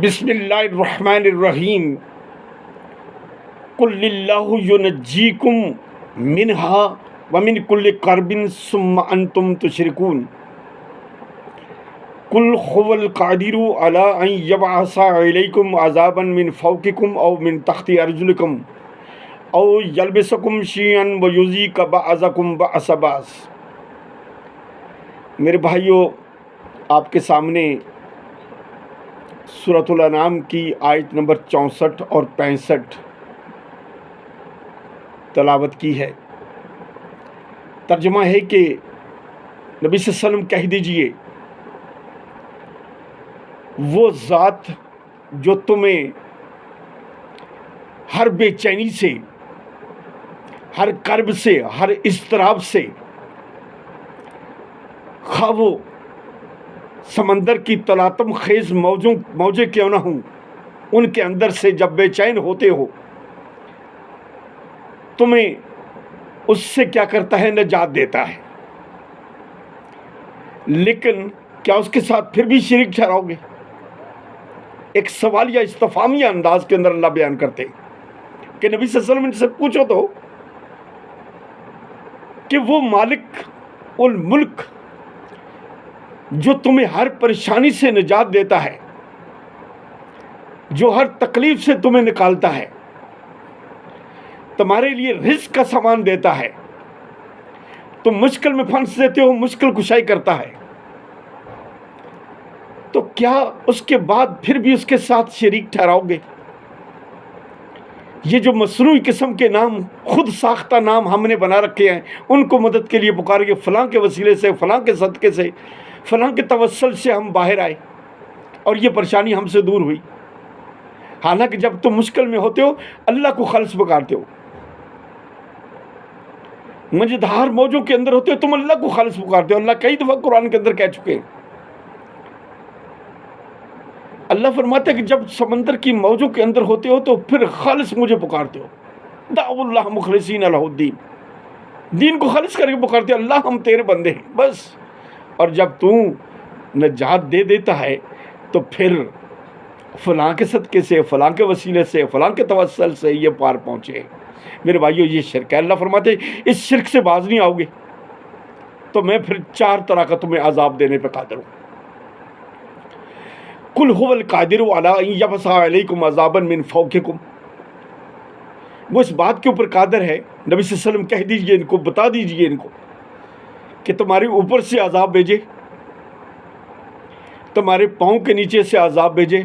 بسم اللہ الرحمن الرحیم قل اللہ ینجیکم منہا ومن کل کرب ثم انتم تشرکون قل هو القادر علی ان یبعث علیکم عذابا من فوقکم او من تحت ارجلکم او یلبسکم شیئا ویذیق بعضکم بأس بعض۔ میرے بھائیو، آپ کے سامنے سورۃ الانعام کی آیت نمبر 64 اور 65 تلاوت کی ہے۔ ترجمہ ہے کہ نبی صلی اللہ علیہ وسلم کہہ دیجئے، وہ ذات جو تمہیں ہر بے چینی سے، ہر کرب سے، ہر اضطراب سے، خواہ وہ سمندر کی تلاطم خیز موجیں کیوں نہ ہوں، ان کے اندر سے جب بے چین ہوتے ہو، تمہیں اس سے کیا کرتا ہے؟ نجات دیتا ہے۔ لیکن کیا اس کے ساتھ پھر بھی شریک ٹھہراؤ گے؟ ایک سوالیہ استفہامیہ انداز کے اندر اللہ بیان کرتے ہیں کہ نبی صلی اللہ علیہ وسلم سے پوچھو تو کہ وہ مالک الملک جو تمہیں ہر پریشانی سے نجات دیتا ہے، جو ہر تکلیف سے تمہیں نکالتا ہے، تمہارے لیے رزق کا سامان دیتا ہے، تم مشکل میں پھنس دیتے ہو، مشکل کشائی کرتا ہے، تو کیا اس کے بعد پھر بھی اس کے ساتھ شریک ٹھہراؤ گے؟ یہ جو مصنوعی قسم کے نام، خود ساختہ نام ہم نے بنا رکھے ہیں، ان کو مدد کے لیے پکاریں گے، فلاں کے وسیلے سے، فلاں کے صدقے سے، فلاں کے توسل سے ہم باہر آئے اور یہ پریشانی ہم سے دور ہوئی۔ حالانکہ جب تم مشکل میں ہوتے ہو، اللہ کو خالص پکارتے ہو، مجدھار موجوں کے اندر ہوتے ہو، تم اللہ کو خالص پکارتے ہو۔ اللہ کئی دفعہ قرآن کے اندر کہہ چکے ہیں۔ اللہ فرماتا ہے کہ جب سمندر کی موجوں کے اندر ہوتے ہو تو پھر خالص مجھے پکارتے ہو، دعوا اللہ مخلصین لہ الدین، دین کو خالص کر کے پکارتے ہو، اللہ ہم تیرے بندے ہیں بس۔ اور جب تو نجات دے دیتا ہے تو پھر فلاں کے صدقے سے، فلاں کے وسیلے سے، فلاں کے توسل سے یہ پار پہنچے۔ میرے بھائیو، یہ شرک ہے۔ اللہ فرماتے ہیں اس شرک سے باز نہیں آؤ گے تو میں پھر 4 طرح کا تمہیں عذاب دینے پہ قادر ہوں۔ قل هو القادر علی ان یبعث علیکم عذابا من فوقکم، وہ اس بات کے اوپر قادر ہے، نبی صلی اللہ علیہ وسلم کہہ دیجئے ان کو، بتا دیجئے ان کو کہ تمہارے اوپر سے عذاب بھیجے، تمہارے پاؤں کے نیچے سے عذاب بھیجے،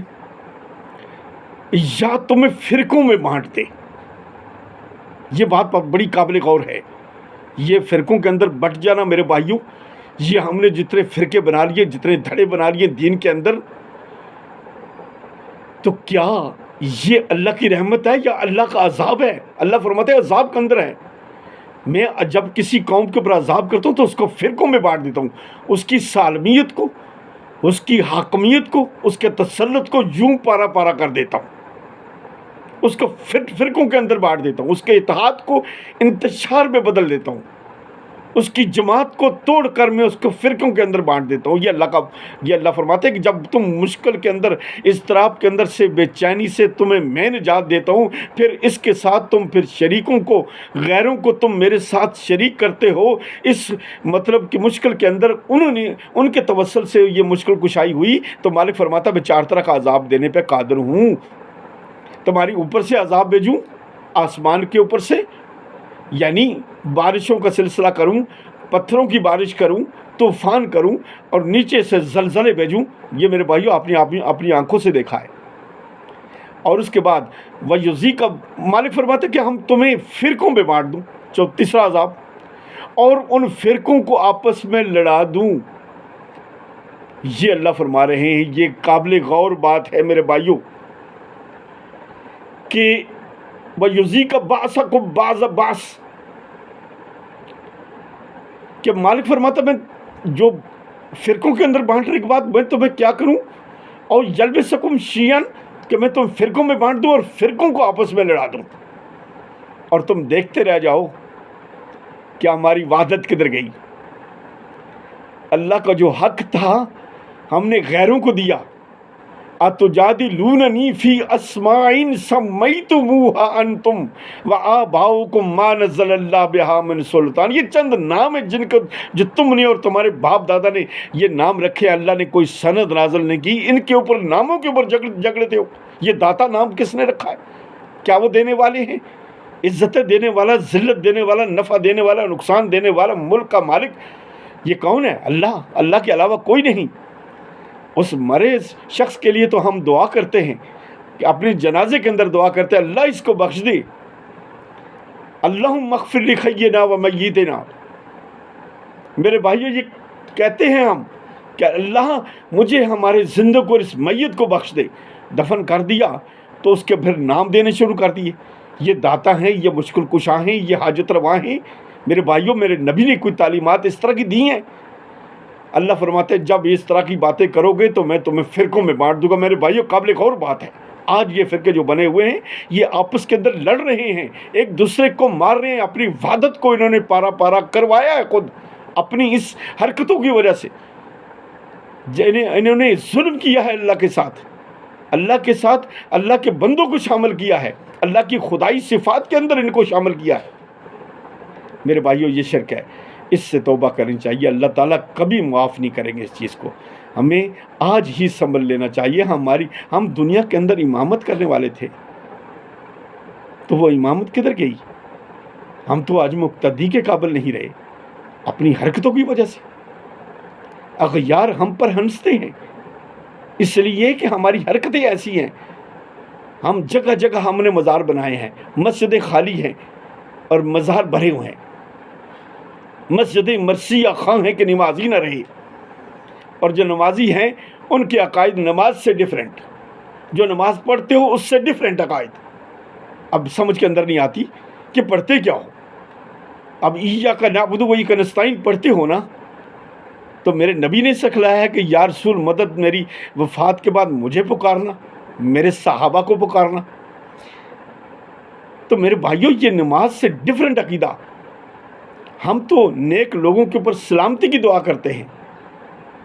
یا تمہیں فرقوں میں بانٹ دے۔ یہ بات بڑی قابل غور ہے۔ یہ فرقوں کے اندر بٹ جانا میرے بھائیوں، یہ ہم نے جتنے فرقے بنا لیے، جتنے دھڑے بنا لیے دین کے اندر، تو کیا یہ اللہ کی رحمت ہے یا اللہ کا عذاب ہے؟ اللہ فرماتے ہیں عذاب کے اندر ہے۔ میں جب کسی قوم کے اوپر عذاب کرتا ہوں تو اس کو فرقوں میں بانٹ دیتا ہوں، اس کی سالمیت کو، اس کی حاکمیت کو، اس کے تسلط کو یوں پارا پارا کر دیتا ہوں، اس کو فرقوں کے اندر بانٹ دیتا ہوں، اس کے اتحاد کو انتشار میں بدل دیتا ہوں، اس کی جماعت کو توڑ کر میں اس کو فرقوں کے اندر بانٹ دیتا ہوں۔ یہ اللہ فرماتے ہیں کہ جب تم مشکل کے اندر، اضطراب کے اندر سے، بے چینی سے تمہیں میں نجات دیتا ہوں، پھر اس کے ساتھ تم پھر شریکوں کو، غیروں کو تم میرے ساتھ شریک کرتے ہو اس مطلب کہ مشکل کے اندر، ان کے توسل سے یہ مشکل کشائی ہوئی، تو مالک فرماتا میں 4 طرح کا عذاب دینے پہ قادر ہوں۔ تمہاری اوپر سے عذاب بھیجوں، آسمان کے اوپر سے، یعنی بارشوں کا سلسلہ کروں، پتھروں کی بارش کروں، طوفان کروں، اور نیچے سے زلزلے بھیجوں۔ یہ میرے بھائیوں اپنی آنکھوں سے دیکھا ہے۔ اور اس کے بعد وَيُذِيقَ، مالک فرماتے کہ ہم تمہیں فرقوں میں بانٹ دوں، تیسرا عذاب، اور ان فرقوں کو آپس میں لڑا دوں۔ یہ اللہ فرما رہے ہیں، یہ قابل غور بات ہے میرے بھائیوں کہ وَيُذِيقَ بَعْضَكُم بَعْضَ بَعْضٍ، کہ مالک فرماتا میں جو فرقوں کے اندر بانٹنے کے بعد میں تمہیں کیا کروں، اور یلبسکم شیئا، کہ میں تم فرقوں میں بانٹ دوں اور فرقوں کو آپس میں لڑا دوں، اور تم دیکھتے رہ جاؤ کہ ہماری وحدت کدھر گئی۔ اللہ کا جو حق تھا ہم نے غیروں کو دیا، اتجادلوننی فی اسماء سمیتموہا انتم وآباؤکم ما نزل اللہ بہا من سلطان. یہ چند نام ہیں جن کو جو تم نے اور تمہارے باپ دادا نے یہ نام رکھے, اللہ نے کوئی سند نازل نہیں کی, ان کے اوپر ناموں کے اوپر جھگڑتے ہو. یہ داتا نام کس نے رکھا ہے؟ کیا وہ دینے والے ہیں؟ عزت دینے والا, ذلت دینے والا, نفع دینے والا, نقصان دینے والا, ملک کا مالک, یہ کون ہے؟ اللہ. اللہ کے علاوہ کوئی نہیں. اس مرے شخص کے لیے تو ہم دعا کرتے ہیں کہ اپنے جنازے کے اندر دعا کرتے ہیں اللہ اس کو بخش دے, اللہم اغفر لحینا و میتنا. میرے بھائیو یہ کہتے ہیں ہم کہ اللہ مجھے ہمارے زندہ کو اس میت کو بخش دے. دفن کر دیا تو اس کے پھر نام دینے شروع کر دیے, یہ داتا ہیں, یہ مشکل کشا ہیں, یہ حاجت روا ہیں. میرے بھائیوں میرے نبی نے کوئی تعلیمات اس طرح کی دی ہیں؟ اللہ فرماتے ہیں جب اس طرح کی باتیں کرو گے تو میں تمہیں فرقوں میں بانٹ دوں گا. میرے بھائیوں قابل ایک اور بات ہے, آج یہ فرقے جو بنے ہوئے ہیں یہ آپس کے اندر لڑ رہے ہیں, ایک دوسرے کو مار رہے ہیں. اپنی وحدت کو انہوں نے پارا پارا کروایا ہے خود اپنی اس حرکتوں کی وجہ سے. انہوں نے ظلم کیا ہے اللہ کے ساتھ, اللہ کے بندوں کو شامل کیا ہے, اللہ کی خدائی صفات کے اندر ان کو شامل کیا ہے. میرے بھائیوں یہ شرک ہے, اس سے توبہ کرنی چاہیے. اللہ تعالیٰ کبھی معاف نہیں کریں گے اس چیز کو. ہمیں آج ہی سنبھل لینا چاہیے. ہم دنیا کے اندر امامت کرنے والے تھے تو وہ امامت کدھر گئی؟ ہم تو آج مقتدی کے قابل نہیں رہے اپنی حرکتوں کی وجہ سے. اغیار ہم پر ہنستے ہیں اس لیے کہ ہماری حرکتیں ایسی ہیں. ہم جگہ جگہ ہم نے مزار بنائے ہیں, مسجدیں خالی ہیں اور مزار بھرے ہوئے ہیں. مسجدیں مرثیہ خواہ ہیں کہ نمازی نہ رہے, اور جو نمازی ہیں ان کے عقائد نماز سے ڈیفرنٹ, جو نماز پڑھتے ہو اس سے ڈیفرنٹ عقائد. اب سمجھ کے اندر نہیں آتی کہ پڑھتے کیا ہو. اب ایاک نعبد و ایاک نستعین پڑھتے ہو نا, تو میرے نبی نے سکھلایا ہے کہ یا رسول مدد, میری وفات کے بعد مجھے پکارنا, میرے صحابہ کو پکارنا. تو میرے بھائیوں یہ نماز سے ڈیفرنٹ عقیدہ. ہم تو نیک لوگوں کے اوپر سلامتی کی دعا کرتے ہیں.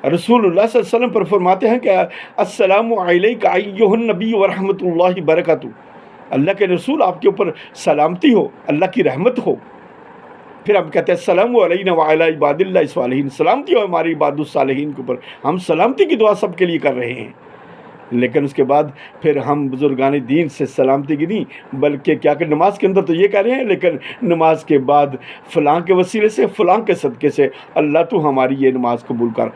رسول اللہ صلی اللہ علیہ وسلم پر فرماتے ہیں کہ السلام علیک ایھا النبی ورحمۃ اللہ برکاتہ. اللہ کے رسول آپ کے اوپر سلامتی ہو, اللہ کی رحمت ہو. پھر ہم کہتے ہیں السلام علینا وعلی عباد اللہ الصالحین, سلامتی ہو ہماری عباد الصالحین کے اوپر. ہم سلامتی کی دعا سب کے لیے کر رہے ہیں, لیکن اس کے بعد پھر ہم بزرگان دین سے سلامتی کی نہیں, بلکہ کیا کہ نماز کے اندر تو یہ کہہ رہے ہیں, لیکن نماز کے بعد فلاں کے وسیلے سے, فلاں کے صدقے سے اللہ تو ہماری یہ نماز قبول کر.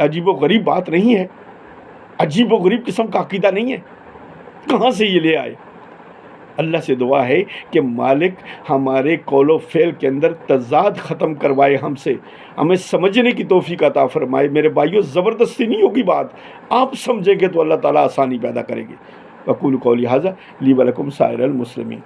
عجیب و غریب بات نہیں ہے, عجیب و غریب قسم کا عقیدہ نہیں ہے. کہاں سے یہ لے آئے؟ اللہ سے دعا ہے کہ مالک ہمارے قول و فعل کے اندر تضاد ختم کروائے ہم سے, ہمیں سمجھنے کی توفیق عطا فرمائے. میرے بھائیوں زبردستی نہیں ہوگی بات, آپ سمجھیں گے تو اللہ تعالیٰ آسانی پیدا کرے گی. وقول قولی ھذا لی ولکم سائر المسلمین.